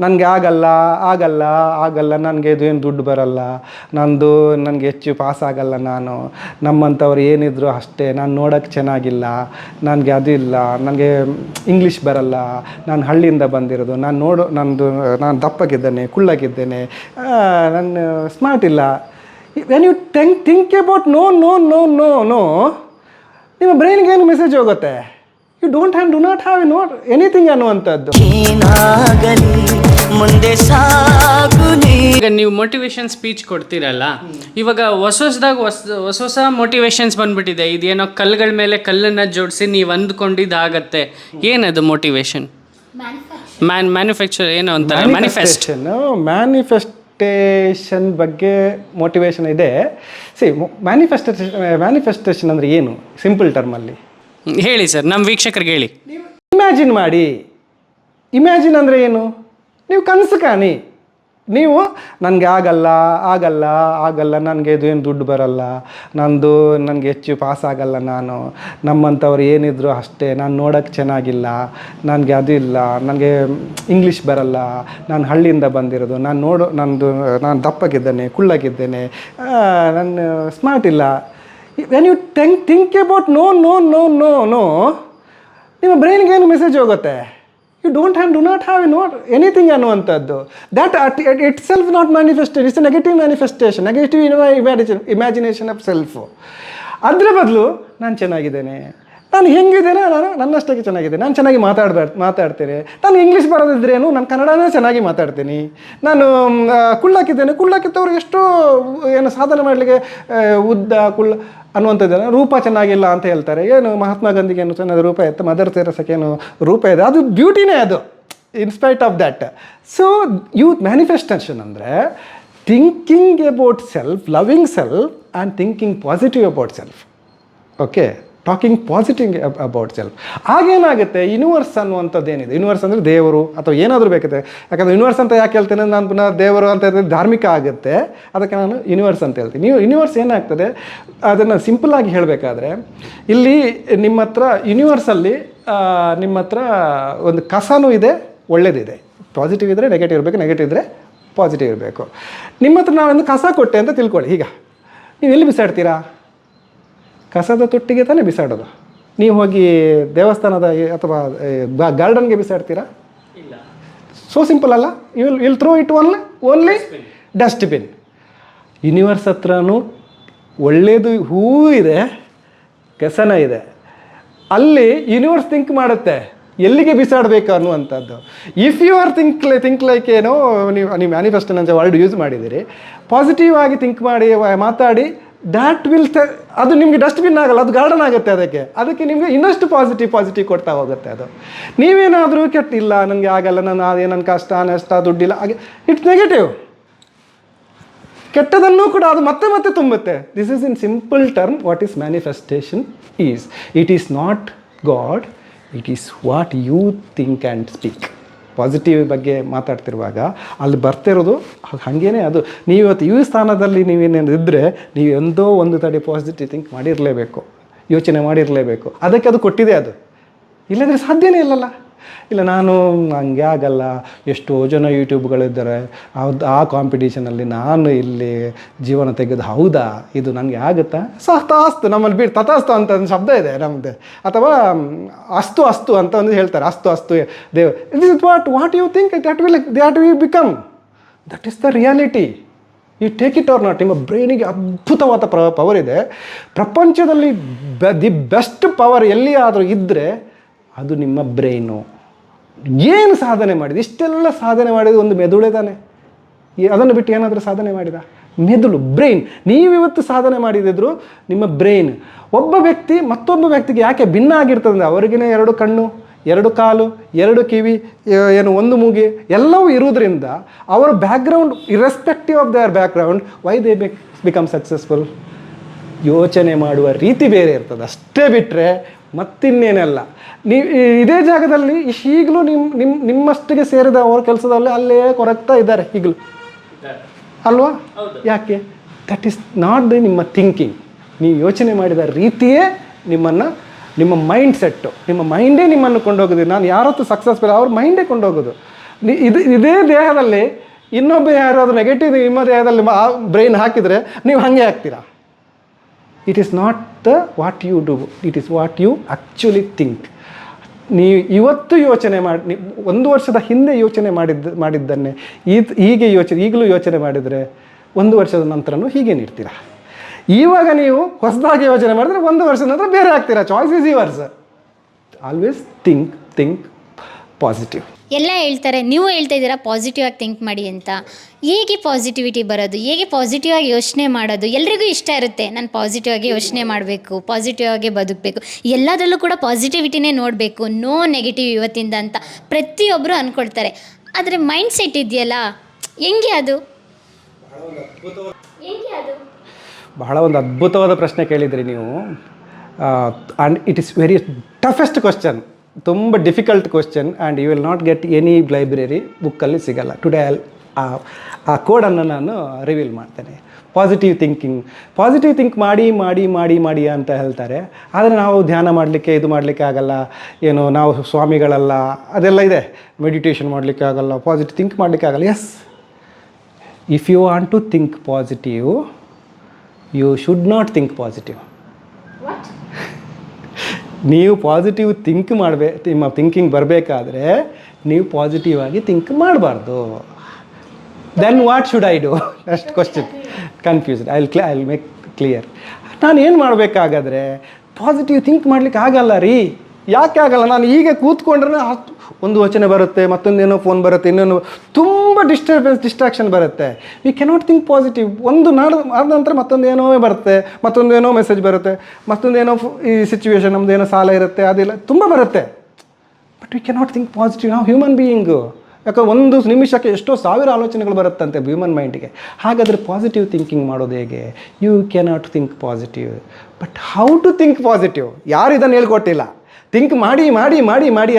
ನನಗೆ ಆಗಲ್ಲ ಆಗಲ್ಲ ಆಗಲ್ಲ, ನನಗೆ ಇದು ಏನು ದುಡ್ಡು ಬರಲ್ಲ, ನನಗೆ ಹೆಚ್ಚು ಪಾಸ್ ಆಗಲ್ಲ, ನಮ್ಮಂಥವ್ರು ಏನಿದ್ರು ಅಷ್ಟೇ, ನಾನು ನೋಡೋಕ್ಕೆ ಚೆನ್ನಾಗಿಲ್ಲ, ನನಗೆ ಅದಿಲ್ಲ, ನನಗೆ ಇಂಗ್ಲೀಷ್ ಬರಲ್ಲ, ನಾನು ಹಳ್ಳಿಯಿಂದ ಬಂದಿರೋದು, ನಾನು ದಪ್ಪಗಿದ್ದೇನೆ, ಕುಳ್ಳಗಿದ್ದೇನೆ, ನಾನು ಸ್ಮಾರ್ಟ್ ಇಲ್ಲ. When you think about no no no no no ನಿಮ್ಮ ಬ್ರೈನ್ಗೆ ಏನು ಮೆಸೇಜ್ ಹೋಗುತ್ತೆ? You do not have anything ಅನ್ನುವಂಥದ್ದು. ಮುಂದೆ ಸಾಗುನಿ. ಈಗ ನೀವು ಮೋಟಿವೇಶನ್ ಸ್ಪೀಚ್ ಕೊಡ್ತೀರಲ್ಲ, ಇವಾಗ ಹೊಸ ಮೋಟಿವೇಶನ್ಸ್ ಬಂದ್ಬಿಟ್ಟಿದೆ. ಇದೇನೋ ಕಲ್ಲುಗಳ ಮೇಲೆ ಕಲ್ಲನ್ನು ಜೋಡಿಸಿ ನೀವು ಅಂದ್ಕೊಂಡಿದ್ದಾಗತ್ತೆ. ಏನದು ಮೋಟಿವೇಶನ್? ಮ್ಯಾನುಫ್ಯಾಕ್ಚರ್ ಏನೋ ಅಂತಾರೆ, ಮ್ಯಾನಿಫೆಸ್ಟೇಷನ್ ಬಗ್ಗೆ ಮೋಟಿವೇಶನ್ ಇದೆ. ಮ್ಯಾನಿಫೆಸ್ಟೇಷನ್ ಅಂದರೆ ಏನು? ಸಿಂಪಲ್ ಟರ್ಮಲ್ಲಿ ಹೇಳಿ ಸರ್, ನಮ್ಮ ವೀಕ್ಷಕರಿಗೆ ಹೇಳಿ. ಇಮ್ಯಾಜಿನ್ ಮಾಡಿ. ಇಮ್ಯಾಜಿನ್ ಅಂದರೆ ಏನು? ನೀವು ಕನಸು ಕಾಣಿ. ನೀವು ನನಗೆ ಆಗಲ್ಲ ಆಗಲ್ಲ ಆಗಲ್ಲ, ನನಗೆ ಇದು ಏನು ದುಡ್ಡು ಬರಲ್ಲ, ನನಗೆ ಹೆಚ್ಚು ಪಾಸ್ ಆಗಲ್ಲ, ನಮ್ಮಂಥವ್ರು ಏನಿದ್ರು ಅಷ್ಟೇ, ನಾನು ನೋಡೋಕ್ಕೆ ಚೆನ್ನಾಗಿಲ್ಲ, ನನಗೆ ಅದಿಲ್ಲ, ನನಗೆ ಇಂಗ್ಲೀಷ್ ಬರಲ್ಲ, ನಾನು ಹಳ್ಳಿಯಿಂದ ಬಂದಿರೋದು, ನಾನು ದಪ್ಪಗಿದ್ದೇನೆ, ಕುಳ್ಳಗಿದ್ದೇನೆ, ನಾನು ಸ್ಮಾರ್ಟ್ ಇಲ್ಲ. When you think about no no no no no ನಿಮ್ಮ ಬ್ರೈನ್ಗೆ ಏನು ಮೆಸೇಜ್ ಹೋಗುತ್ತೆ? You do not have anything ಅನ್ನುವಂಥದ್ದು. That itself not manifestation, it's a negative manifestation, negative imagination of self. ಅದರ ಬದಲು ನಾನು ಚೆನ್ನಾಗಿದ್ದೇನೆ, ನಾನು ಹೆಂಗಿದ್ದೇನೆ, ನಾನು ನನ್ನಷ್ಟಕ್ಕೆ ಚೆನ್ನಾಗಿದ್ದೇನೆ, ನಾನು ಚೆನ್ನಾಗಿ ಮಾತಾಡ್ತೇನೆ, ನಾನು ಇಂಗ್ಲೀಷ್ ಬರೋದಿದ್ರೇನು, ನಾನು ಕನ್ನಡನೇ ಚೆನ್ನಾಗಿ ಮಾತಾಡ್ತೀನಿ, ನಾನು ಕುಳ್ಳಕ್ಕಿದ್ದವರು ಎಷ್ಟೋ ಏನು ಸಾಧನೆ ಮಾಡಲಿಕ್ಕೆ ಕುಳ್ಳ ಅನ್ನುವಂಥದ್ದನ್ನು ರೂಪ ಚೆನ್ನಾಗಿಲ್ಲ ಅಂತ ಹೇಳ್ತಾರೆ. ಏನು ಮಹಾತ್ಮ ಗಾಂಧಿಗೆ ಏನು ಚೆನ್ನಾದ ರೂಪ ಇತ್ತು, ಮದರ್ ತೆರೇಸಕ್ಕೆ ಏನು ರೂಪ ಇದೆ, ಅದು ಬ್ಯೂಟಿನೇ ಅದು, in spite of that. So manifestation ಅಂದರೆ thinking about self, loving self and thinking positive about self. Okay, talking positive about self. ಆಗೇನಾಗುತ್ತೆ, ಯೂನಿವರ್ಸ್ ಅನ್ನುವಂಥದ್ದು ಏನಿದೆ, ಯೂನಿವರ್ಸ್ ಅಂದರೆ ದೇವರು ಅಥವಾ ಏನಾದರೂ ಬೇಕಿದೆ. ಯಾಕಂದರೆ ಯೂನಿವರ್ಸ್ ಅಂತ ಯಾಕೆ ಹೇಳ್ತೇನೆ, ನಾನು ಪುನಃ ದೇವರು ಅಂತ ಹೇಳಿದ್ರೆ ಧಾರ್ಮಿಕ ಆಗುತ್ತೆ, ಅದಕ್ಕೆ ನಾನು ಯೂನಿವರ್ಸ್ ಅಂತ ಹೇಳ್ತೀನಿ. ಯೂನಿವರ್ಸ್ ಏನಾಗ್ತದೆ, ಅದನ್ನು ಸಿಂಪಲ್ಲಾಗಿ ಹೇಳಬೇಕಾದ್ರೆ, ಇಲ್ಲಿ ನಿಮ್ಮ ಹತ್ರ ಯೂನಿವರ್ಸಲ್ಲಿ ನಿಮ್ಮ ಹತ್ರ ಒಂದು ಕಸನೂ ಇದೆ, ಒಳ್ಳೇದಿದೆ. ಪಾಸಿಟಿವ್ ಇದ್ದರೆ ನೆಗೆಟಿವ್ ಇರಬೇಕು, ನೆಗೆಟಿವ್ ಇದ್ದರೆ ಪಾಸಿಟಿವ್ ಇರಬೇಕು. ನಿಮ್ಮ ಹತ್ರ ನಾವೊಂದು ಕಸ ಕೊಟ್ಟೆ ಅಂತ ತಿಳ್ಕೊಳ್ಳಿ. ಈಗ ನೀವು ಎಲ್ಲಿ ಬಿಸಾಡ್ತೀರಾ? ಕಸದ ತೊಟ್ಟಿಗೆ ತಾನೇ ಬಿಸಾಡೋದು. ನೀವು ಹೋಗಿ ದೇವಸ್ಥಾನದ ಅಥವಾ ಗಾರ್ಡನ್ಗೆ ಬಿಸಾಡ್ತೀರಾ? ಇಲ್ಲ. ಸೋ ಸಿಂಪಲ್ ಅಲ್ಲ. Will throw it only dustbin. Universe ಹತ್ರನೂ ಒಳ್ಳೆಯದು ಹೂವು ಇದೆ, ಕಸನ ಇದೆ. ಅಲ್ಲಿ ಯೂನಿವರ್ಸ್ ಥಿಂಕ್ ಮಾಡುತ್ತೆ ಎಲ್ಲಿಗೆ ಬಿಸಾಡಬೇಕು ಅನ್ನುವಂಥದ್ದು. If you are think like ಏನೋ ನೀವು ಮ್ಯಾನಿಫೆಸ್ಟೇಷನ್ ಅಂತ ವರ್ಡ್ ಯೂಸ್ ಮಾಡಿದ್ದೀರಿ, ಪಾಸಿಟಿವ್ ಆಗಿ ಥಿಂಕ್ ಮಾಡಿ ಮಾತಾಡಿ, ದ್ಯಾಟ್ ವಿಲ್ ಅದು ನಿಮಗೆ ಡಸ್ಟ್ಬಿನ್ ಆಗಲ್ಲ, ಅದು ಗಾರ್ಡನ್ ಆಗುತ್ತೆ. ಅದಕ್ಕೆ ನಿಮಗೆ ಇನ್ನಷ್ಟು ಪಾಸಿಟಿವ್ ಕೊಡ್ತಾ ಹೋಗುತ್ತೆ. ಅದು ನೀವೇನಾದರೂ ಕೆಟ್ಟಿಲ್ಲ, ನನಗೆ ಆಗಲ್ಲ, ನನ್ನ ಕಷ್ಟ ನಷ್ಟ ದುಡ್ಡಿಲ್ಲ, ಹಾಗೆ ಇಟ್ಸ್ ನೆಗೆಟಿವ್. ಕೆಟ್ಟದನ್ನು ಕೂಡ ಅದು ಮತ್ತೆ ತುಂಬುತ್ತೆ. This is in simple term what is manifestation is. It is not God, it is what you think and speak. Positive ಬಗ್ಗೆ ಮಾತಾಡ್ತಿರುವಾಗ ಅಲ್ಲಿ ಬರ್ತಿರೋದು ಹಾಗೇನೆ. ಅದು ನೀವು ಇವತ್ತು ಈ ಸ್ಥಾನದಲ್ಲಿ ನೀವೇನೇನು ಇದ್ದರೆ, ನೀವು ಎಂದೋ ಒಂದು ತಡೆ ಪಾಸಿಟಿವ್ ಥಿಂಕ್ ಮಾಡಿರಲೇಬೇಕು, ಯೋಚನೆ ಮಾಡಿರಲೇಬೇಕು. ಅದಕ್ಕೆ ಅದು ಕೊಟ್ಟಿದೆ. ಅದು ಇಲ್ಲದ್ರೆ ಸಾಧ್ಯನೇ ಇಲ್ಲಲ್ಲ. ಇಲ್ಲ, ನಾನು ಹಂಗೆ ಆಗಲ್ಲ, ಎಷ್ಟೋ ಜನ ಯೂಟ್ಯೂಬ್ಗಳಿದ್ದಾರೆ, ಆ ಕಾಂಪಿಟೀಷನಲ್ಲಿ ನಾನು ಇಲ್ಲಿ ಜೀವನ ತೆಗೆದು, ಹೌದಾ ಇದು ನನಗೆ ಆಗುತ್ತಾ? ತಥಾಸ್ತು, ನಮ್ಮಲ್ಲಿ ಬಿಟ್ಟು ತಥಾಸ್ತು ಅಂತ ಒಂದು ಶಬ್ದ ಇದೆ ನಮ್ಮದು. ಅಥವಾ ಅಸ್ತು ಅಂತ ಒಂದು ಹೇಳ್ತಾರೆ, ಅಸ್ತು ದೇವ್. This is what you think that will become. That is the reality. You take it or not. ನಿಮ್ಮ ಬ್ರೈನಿಗೆ ಅದ್ಭುತವಾದ ಪವರ್ ಇದೆ. ಪ್ರಪಂಚದಲ್ಲಿ ದಿ ಬೆಸ್ಟ್ ಪವರ್ ಎಲ್ಲಿಯಾದರೂ ಇದ್ದರೆ ಅದು ನಿಮ್ಮ ಬ್ರೈನು. ಏನು ಸಾಧನೆ ಮಾಡಿದೆ? ಇಷ್ಟೆಲ್ಲ ಸಾಧನೆ ಮಾಡಿದ ಒಂದು ಮೆದುಳೇ ತಾನೆ. ಅದನ್ನು ಬಿಟ್ಟು ಏನಾದರೂ ಸಾಧನೆ ಮಾಡಿದ? ಮೆದುಳು, ಬ್ರೈನ್. ನೀವಿವತ್ತು ಸಾಧನೆ ಮಾಡಿದಿದ್ರು ನಿಮ್ಮ ಬ್ರೈನ್. ಒಬ್ಬ ವ್ಯಕ್ತಿ ಮತ್ತೊಬ್ಬ ವ್ಯಕ್ತಿಗೆ ಯಾಕೆ ಭಿನ್ನ ಆಗಿರ್ತದೆ? ಅವರಿಗೇ 2 ಕಣ್ಣು, 2 ಕಾಲು, 2 ಕಿವಿ, ಏನು 1 ಮೂಗಿ ಎಲ್ಲವೂ ಇರುವುದರಿಂದ ಅವರ background, irrespective of their background, why they become successful. ಯೋಚನೆ ಮಾಡುವ ರೀತಿ ಬೇರೆ ಇರ್ತದೆ, ಅಷ್ಟೇ ಬಿಟ್ಟರೆ ಮತ್ತಿನ್ನೇನಲ್ಲ. ನೀವು ಇದೇ ಜಾಗದಲ್ಲಿ ಈಗಲೂ ನಿಮ್ಮಷ್ಟಿಗೆ ಸೇರಿದ ಅವ್ರ ಕೆಲಸದಲ್ಲಿ ಅಲ್ಲೇ ಕೊರಗ್ತಾ ಇದ್ದಾರೆ ಈಗಲೂ, ಅಲ್ವಾ? ಯಾಕೆ? ದಟ್ ಈಸ್ ನಾಟ್ ನಿಮ್ಮ ಥಿಂಕಿಂಗ್. ನೀವು ಯೋಚನೆ ಮಾಡಿದ ರೀತಿಯೇ ನಿಮ್ಮ ಮೈಂಡ್ ಸೆಟ್ಟು, ನಿಮ್ಮ ಮೈಂಡೇ ನಿಮ್ಮನ್ನು ಕೊಂಡೋಗೋದು. ನಾನು ಯಾರತ್ತೂ ಸಕ್ಸಸ್ಫುಲ್, ಅವ್ರ ಮೈಂಡೇ ಕೊಂಡೋಗೋದು. ಇದೇ ದೇಹದಲ್ಲಿ ಇನ್ನೊಬ್ಬ ಯಾರಾದರೂ ನೆಗೆಟಿವ್ ನಿಮ್ಮ ದೇಹದಲ್ಲಿ ಬ್ರೈನ್ ಹಾಕಿದರೆ ನೀವು ಹಾಗೆ ಆಗ್ತೀರಾ. It is not the what you do, it is what you actually think. ನೀವು ಇವತ್ತು ಯೋಚನೆ ಮಾಡಿ 1 ವರ್ಷದ ಹಿಂದೆ ಯೋಚನೆ ಮಾಡಿದ್ದನ್ನೇ ಈಗಲೂ ಯೋಚನೆ ಮಾಡಿದರೆ 1 ವರ್ಷದ ನಂತರನೂ ಹೀಗೆ ನೀಡ್ತೀರಾ. ಇವಾಗ ನೀವು ಹೊಸದಾಗಿ ಯೋಚನೆ ಮಾಡಿದ್ರೆ 1 ವರ್ಷದ ನಂತರ ಬೇರೆ ಆಗ್ತೀರಾ. Choice is yours. Always think positive. ಎಲ್ಲ ಹೇಳ್ತಾರೆ, ನೀವು ಹೇಳ್ತಾ ಇದ್ದೀರಾ ಪಾಸಿಟಿವ್ ಆಗಿ ಥಿಂಕ್ ಮಾಡಿ ಅಂತ. ಹೇಗೆ ಪಾಸಿಟಿವಿಟಿ ಬರೋದು, ಹೇಗೆ ಪಾಸಿಟಿವ್ ಆಗಿ ಯೋಚನೆ ಮಾಡೋದು? ಎಲ್ರಿಗೂ ಇಷ್ಟ ಇರುತ್ತೆ, ನಾನು ಪಾಸಿಟಿವ್ ಆಗಿ ಯೋಚನೆ ಮಾಡಬೇಕು, ಪಾಸಿಟಿವ್ ಆಗಿ ಬದುಕಬೇಕು, ಎಲ್ಲದರಲ್ಲೂ ಕೂಡ ಪಾಸಿಟಿವಿಟಿನೇ ನೋಡಬೇಕು, ನೋ ನೆಗೆಟಿವ್ ಇವತ್ತಿಂದ ಅಂತ ಪ್ರತಿಯೊಬ್ಬರು ಅಂದ್ಕೊಳ್ತಾರೆ. ಆದರೆ ಮೈಂಡ್ ಸೆಟ್ ಇದೆಯಲ್ಲ, ಹೆಂಗೆ ಅದು? ಬಹಳ ಒಂದು ಅದ್ಭುತವಾದ ಪ್ರಶ್ನೆ ಕೇಳಿದ್ರಿ ನೀವು. And it is very toughest question, ತುಂಬ difficult question. And you will not get any library ಬುಕ್ಕಲ್ಲಿ ಸಿಗಲ್ಲ. ಟುಡೇ ಆ ಕೋಡನ್ನು ನಾನು ರಿವೀಲ್ ಮಾಡ್ತೇನೆ. ಪಾಸಿಟಿವ್ ಥಿಂಕ್ ಮಾಡಿ ಅಂತ ಹೇಳ್ತಾರೆ. ಆದರೆ ನಾವು ಧ್ಯಾನ ಮಾಡಲಿಕ್ಕೆ ಇದು ಮಾಡಲಿಕ್ಕೆ ಆಗಲ್ಲ, ಏನು ನಾವು ಸ್ವಾಮಿಗಳಲ್ಲ, ಅದೆಲ್ಲ ಇದೆ. ಮೆಡಿಟೇಷನ್ ಮಾಡಲಿಕ್ಕೆ ಆಗಲ್ಲ, ಪಾಸಿಟಿವ್ ಥಿಂಕ್ ಮಾಡಲಿಕ್ಕೆ ಆಗಲ್ಲ. Yes, if you want to think positive, you should not think positive. ನೀವು ಪಾಸಿಟಿವ್ ಥಿಂಕ್ ನಿಮ್ಮ ಥಿಂಕಿಂಗ್ ಬರಬೇಕಾದ್ರೆ ನೀವು ಪಾಸಿಟಿವ್ ಆಗಿ ಥಿಂಕ್ ಮಾಡಬಾರ್ದು. Then what should I do? Next question confused. I will make clear. ನಾನು ಏನು ಮಾಡಬೇಕಾಗಾದ್ರೆ ಪಾಸಿಟಿವ್ ಥಿಂಕ್ ಮಾಡ್ಲಿಕ್ಕೆ ಆಗಲ್ಲ ರೀ. ಯಾಕೆ ಆಗಲ್ಲ? ನಾನು ಈಗ ಕೂತ್ಕೊಂಡ್ರೆ ಒಂದು ಯೋಚನೆ ಬರುತ್ತೆ, ಮತ್ತೊಂದೇನೋ ಫೋನ್ ಬರುತ್ತೆ, ಇನ್ನೊಂದು ತುಂಬ ಡಿಸ್ಟ್ರಾಕ್ಷನ್ ಬರುತ್ತೆ. We cannot think positive. ಒಂದು ಆದ ನಂತರ ಮತ್ತೊಂದೇನೋ ಬರುತ್ತೆ, ಮತ್ತೊಂದೇನೋ ಮೆಸೇಜ್ ಬರುತ್ತೆ, ಮತ್ತೊಂದೇನೋ ಈ ಸಿಚುವೇಶನ್, ನಮ್ಮದೇನೋ ಸಾಲ ಇರುತ್ತೆ, ಅದೆಲ್ಲ ತುಂಬ ಬರುತ್ತೆ. But we cannot think positive. ನಾವು ಹ್ಯೂಮನ್ ಬೀಯಿಂಗು. ಯಾಕಂದ್ರೆ ಒಂದು ನಿಮಿಷಕ್ಕೆ ಎಷ್ಟೋ ಸಾವಿರ ಆಲೋಚನೆಗಳು ಬರುತ್ತಂತೆ ಹ್ಯೂಮನ್ ಮೈಂಡಿಗೆ. ಹಾಗಾದರೆ ಪಾಸಿಟಿವ್ ಥಿಂಕಿಂಗ್ ಮಾಡೋದು ಹೇಗೆ? You cannot think positive. But how to think positive ಯಾರು ಇದನ್ನು ಹೇಳ್ಕೊಟ್ಟಿಲ್ಲ. ಥಿಂಕ್ ಮಾಡಿ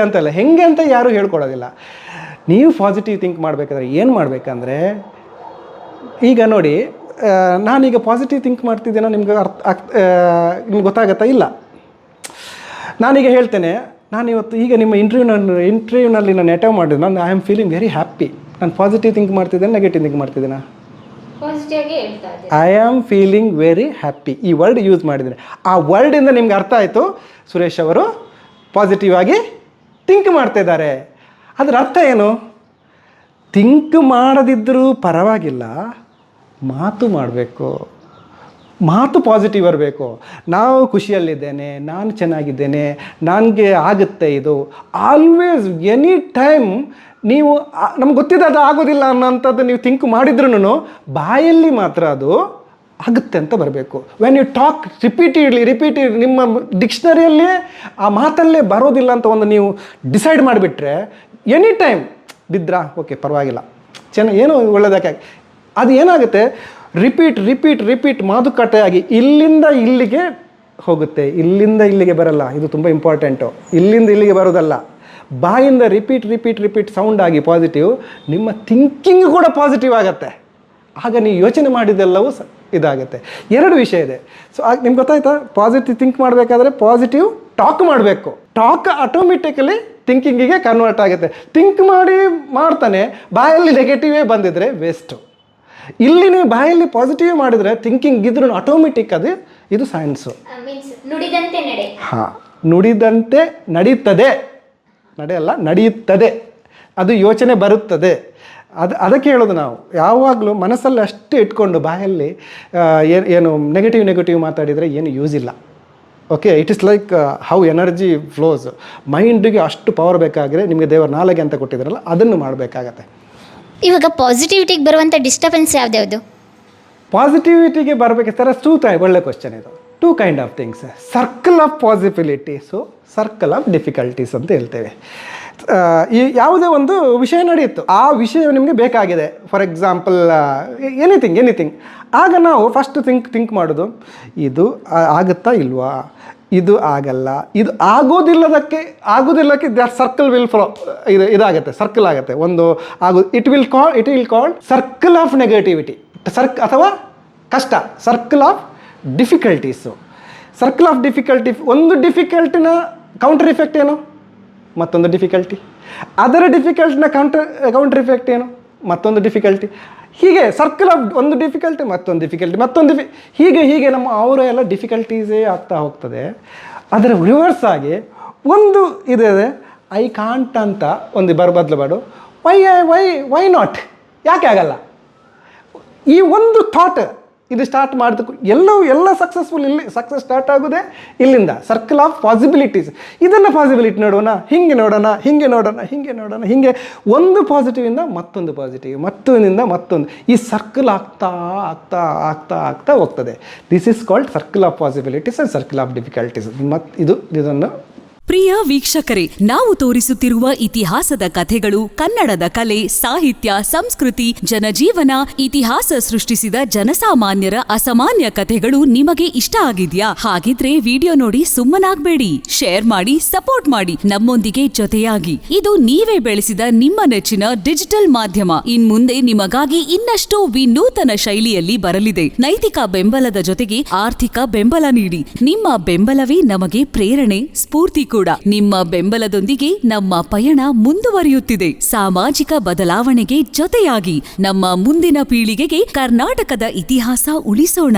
ಅಂತಲ್ಲ, ಹೆಂಗೆ ಅಂತ ಯಾರೂ ಹೇಳ್ಕೊಡೋದಿಲ್ಲ. ನೀವು ಪಾಸಿಟಿವ್ ಥಿಂಕ್ ಮಾಡಬೇಕಾದ್ರೆ ಏನು ಮಾಡಬೇಕಂದ್ರೆ, ಈಗ ನೋಡಿ, ನಾನೀಗ ಪಾಸಿಟಿವ್ ಥಿಂಕ್ ಮಾಡ್ತಿದ್ದೇನೋ ನಿಮ್ಗೆ ನಿಮ್ಗೆ ಗೊತ್ತಾಗತ್ತಾ? ಇಲ್ಲ. ನಾನೀಗ ಹೇಳ್ತೇನೆ, ನಾನಿವತ್ತು ಈಗ ನಿಮ್ಮ ಇಂಟರ್ವ್ಯೂನಲ್ಲಿ ನಾನು ಅಟೆಂಡ್ ಮಾಡಿದ್ದು, ನಾನು I am feeling very happy. ನಾನು ಪಾಸಿಟಿವ್ ಥಿಂಕ್ ಮಾಡ್ತಿದ್ದೇನೆ, ನೆಗೆಟಿವ್ ಥಿಂಕ್ ಮಾಡ್ತಿದ್ದೇನೆ? I am feeling very happy. ಈ ವರ್ಡ್ ಯೂಸ್ ಮಾಡಿದ್ದೇನೆ. ಆ ವರ್ಡಿಂದ ನಿಮ್ಗೆ ಅರ್ಥ ಆಯಿತು, ಸುರೇಶ್ ಅವರು ಪಾಸಿಟಿವ್ ಆಗಿ ಥಿಂಕ್ ಮಾಡ್ತಾ ಇದ್ದಾರೆ. ಅದರ ಅರ್ಥ ಏನು? ಥಿಂಕ್ ಮಾಡದಿದ್ದರೂ ಪರವಾಗಿಲ್ಲ, ಮಾತು ಮಾಡಬೇಕು. ಮಾತು ಪಾಸಿಟಿವ್ ಇರಬೇಕು. ನಾವು ಖುಷಿಯಲ್ಲಿದ್ದೇನೆ, ನಾನು ಚೆನ್ನಾಗಿದ್ದೇನೆ, ನನಗೆ ಆಗುತ್ತೆ ಇದು. ಆಲ್ವೇಸ್ ಎನಿ ಟೈಮ್ ನೀವು ನಮ್ಗೆ ಗೊತ್ತಿದೆ ಅದು ಆಗೋದಿಲ್ಲ ಅನ್ನೋಂಥದ್ದು ನೀವು ಥಿಂಕ್ ಮಾಡಿದ್ರೂ ಬಾಯಲ್ಲಿ ಮಾತ್ರ ಅದು ಆಗುತ್ತೆ ಅಂತ ಬರಬೇಕು. ವೆನ್ ಯು ಟಾಕ್ ರಿಪೀಟೆಡ್ ನಿಮ್ಮ ಡಿಕ್ಷನರಿಯಲ್ಲೇ ಆ ಮಾತಲ್ಲೇ ಬರೋದಿಲ್ಲ ಅಂತ ಒಂದು ನೀವು ಡಿಸೈಡ್ ಮಾಡಿಬಿಟ್ರೆ, ಎನಿ ಟೈಮ್ ಬಿದ್ರಾ ಓಕೆ ಪರವಾಗಿಲ್ಲ, ಏನೋ ಒಳ್ಳೆಯದಕ್ಕೆ ಅದು ಏನಾಗುತ್ತೆ, ರಿಪೀಟ್ ಮಾತುಕತೆಯಾಗಿ ಇಲ್ಲಿಂದ ಇಲ್ಲಿಗೆ ಹೋಗುತ್ತೆ, ಇಲ್ಲಿಂದ ಇಲ್ಲಿಗೆ ಬರಲ್ಲ. ಇದು ತುಂಬ ಇಂಪಾರ್ಟೆಂಟು. ಇಲ್ಲಿಂದ ಇಲ್ಲಿಗೆ ಬರೋದಲ್ಲ, ಬಾಯಿಂದ ರಿಪೀಟ್ ಸೌಂಡ್ ಆಗಿ ಪಾಸಿಟಿವ್, ನಿಮ್ಮ ಥಿಂಕಿಂಗ್ ಕೂಡ ಪಾಸಿಟಿವ್ ಆಗುತ್ತೆ. ಆಗ ನೀವು ಯೋಚನೆ ಮಾಡಿದ್ದೆಲ್ಲವೂ ಇದಾಗುತ್ತೆ. 2 ವಿಷಯ ಇದೆ. ಸೊ ನಿಮ್ಗೆ ಗೊತ್ತಾಯ್ತಾ? ಪಾಸಿಟಿವ್ ಥಿಂಕ್ ಮಾಡಬೇಕಾದ್ರೆ ಪಾಸಿಟಿವ್ ಟಾಕ್ ಮಾಡಬೇಕು. ಟಾಕ್ ಆಟೋಮೆಟಿಕಲಿ ಥಿಂಕಿಂಗಿಗೆ ಕನ್ವರ್ಟ್ ಆಗುತ್ತೆ. ಥಿಂಕ್ ಮಾಡ್ತಾನೆ ಬಾಯಲ್ಲಿ ನೆಗೆಟಿವೇ ಬಂದಿದ್ರೆ ವೇಸ್ಟು. ಇಲ್ಲಿ ನೀವು ಬಾಯಲ್ಲಿ ಪಾಸಿಟಿವ್ ಮಾಡಿದರೆ ಥಿಂಕಿಂಗ್ ಇದ್ರೂ ಆಟೋಮೆಟಿಕ್ ಇದು ಸೈನ್ಸು. ಹಾಂ, ನುಡಿದಂತೆ ನಡೀತದೆ, ನಡೆಯಲ್ಲ ನಡೆಯುತ್ತದೆ, ಅದು ಯೋಚನೆ ಬರುತ್ತದೆ. ಅದಕ್ಕೆ ಹೇಳೋದು ನಾವು ಯಾವಾಗಲೂ ಮನಸ್ಸಲ್ಲಿ ಅಷ್ಟೇ ಇಟ್ಕೊಂಡು ಬಾಯಲ್ಲಿ ಏನು ನೆಗೆಟಿವ್ ಮಾತಾಡಿದರೆ ಏನು ಯೂಸ್ ಇಲ್ಲ. Okay, it is like how energy flows. ಮೈಂಡಿಗೆ ಅಷ್ಟು ಪವರ್ ಬೇಕಾದರೆ ನಿಮಗೆ ದೇವರು ನಾಲಿಗೆ ಅಂತ ಕೊಟ್ಟಿದ್ರಲ್ಲ, ಅದನ್ನು ಮಾಡಬೇಕಾಗತ್ತೆ. ಇವಾಗ ಪಾಸಿಟಿವಿಟಿಗೆ ಬರುವಂಥ ಡಿಸ್ಟರ್ಬೆನ್ಸ್ ಯಾವ್ದ್ಯಾವುದು? ಪಾಸಿಟಿವಿಟಿಗೆ ಬರಬೇಕಾದ್ರೆ ಒಳ್ಳೆ ಕ್ವಶನ್ ಇದು. 2 kind of things. Circle of possibilities, circle of difficulties ಅಂತ ಹೇಳ್ತೇವೆ. ಈ ಯಾವುದೇ ಒಂದು ವಿಷಯ ನಡೆಯುತ್ತೆ, ಆ ವಿಷಯ ನಿಮಗೆ ಬೇಕಾಗಿದೆ. For example anything. ಆಗ ನಾವು ಫಸ್ಟ್ ಥಿಂಕ್ ಮಾಡೋದು, ಇದು ಆಗುತ್ತಾ ಇಲ್ವಾ, ಇದು ಆಗಲ್ಲ, ಇದು ಆಗೋದಿಲ್ಲಕ್ಕೆ ದಟ್ ಸರ್ಕಲ್ ವಿಲ್ ಫ್ಲೋ, ಇದಾಗುತ್ತೆ, ಸರ್ಕಲ್ ಆಗುತ್ತೆ ಒಂದು it will call circle of negativity, ಅಥವಾ ಕಷ್ಟ, circle of difficulties. Circle of difficulty, ಒಂದು ಡಿಫಿಕಲ್ಟಿನ ಕೌಂಟರ್ ಇಫೆಕ್ಟ್ ಏನು? ಮತ್ತೊಂದು ಡಿಫಿಕಲ್ಟಿ. ಅದರ ಡಿಫಿಕಲ್ಟಿನ ಕೌಂಟರ್ ಇಫೆಕ್ಟ್ ಏನು? ಮತ್ತೊಂದು ಡಿಫಿಕಲ್ಟಿ. ಹೀಗೆ ಸರ್ಕಲ್ ಆಫ್ ಒಂದು ಡಿಫಿಕಲ್ಟಿ ಮತ್ತೊಂದು ಡಿಫಿಕಲ್ಟಿ ಮತ್ತೊಂದು ಹೀಗೆ ನಮ್ಮ ಅವರ ಎಲ್ಲ ಡಿಫಿಕಲ್ಟೀಸೇ ಆಗ್ತಾ ಹೋಗ್ತದೆ. ಅದರ ರಿವರ್ಸ್ ಆಗಿ ಒಂದು ಇದೆ, ಐ ಕಾಂಟ್ ಅಂತ ಒಂದು ಬದಲು ವೈ ನಾಟ್, ಯಾಕೆ ಆಗಲ್ಲ, ಈ ಒಂದು ಥಾಟ್ ಇದು ಸ್ಟಾರ್ಟ್ ಮಾಡಿದಕ್ಕೂ ಎಲ್ಲ ಸಕ್ಸಸ್ ಸ್ಟಾರ್ಟ್ ಆಗೋದೇ ಇಲ್ಲಿಂದ. Circle of possibilities. ಇದನ್ನು ಪಾಸಿಬಿಲಿಟಿ ನೋಡೋಣ, ಹಿಂಗೆ ಒಂದು ಪಾಸಿಟಿವಿಂದ ಮತ್ತೊಂದು ಪಾಸಿಟಿವ್, ಮತ್ತೊಂದಿಂದ ಮತ್ತೊಂದು, ಈ ಸರ್ಕಲ್ ಆಗ್ತಾ ಹೋಗ್ತದೆ. This is called circle of possibilities and circle of difficulties. ಇದನ್ನು ಪ್ರಿಯ ವೀಕ್ಷಕರೇ, ನಾವು ತೋರಿಸುತ್ತಿರುವ ಇತಿಹಾಸದ ಕಥೆಗಳು ಕನ್ನಡದ ಕಲೆ, ಸಾಹಿತ್ಯ, ಸಂಸ್ಕೃತಿ, ಜನಜೀವನ, ಇತಿಹಾಸ ಸೃಷ್ಟಿಸಿದ ಜನಸಾಮಾನ್ಯರ ಅಸಾಮಾನ್ಯ ಕಥೆಗಳು ನಿಮಗೆ ಇಷ್ಟ ಆಗಿದ್ಯಾ? ಹಾಗಿದ್ರೆ ವಿಡಿಯೋ ನೋಡಿ ಸುಮ್ಮನಾಗ್ಬೇಡಿ, ಶೇರ್ ಮಾಡಿ, ಸಪೋರ್ಟ್ ಮಾಡಿ, ನಮ್ಮೊಂದಿಗೆ ಜೊತೆಯಾಗಿ. ಇದು ನೀವೇ ಬೆಳೆಸಿದ ನಿಮ್ಮ ನೆಚ್ಚಿನ ಡಿಜಿಟಲ್ ಮಾಧ್ಯಮ. ಇನ್ಮುಂದೆ ನಿಮಗಾಗಿ ಇನ್ನಷ್ಟು ವಿನೂತನ ಶೈಲಿಯಲ್ಲಿ ಬರಲಿದೆ. ನೈತಿಕ ಬೆಂಬಲದ ಜೊತೆಗೆ ಆರ್ಥಿಕ ಬೆಂಬಲ ನೀಡಿ. ನಿಮ್ಮ ಬೆಂಬಲವೇ ನಮಗೆ ಪ್ರೇರಣೆ, ಸ್ಫೂರ್ತಿ ಕೂಡ. ನಿಮ್ಮ ಬೆಂಬಲದೊಂದಿಗೆ ನಮ್ಮ ಪಯಣ ಮುಂದುವರಿಯುತ್ತಿದೆ. ಸಾಮಾಜಿಕ ಬದಲಾವಣೆಗೆ ಜೊತೆಯಾಗಿ ನಮ್ಮ ಮುಂದಿನ ಪೀಳಿಗೆಗೆ ಕರ್ನಾಟಕದ ಇತಿಹಾಸ ಉಳಿಸೋಣ.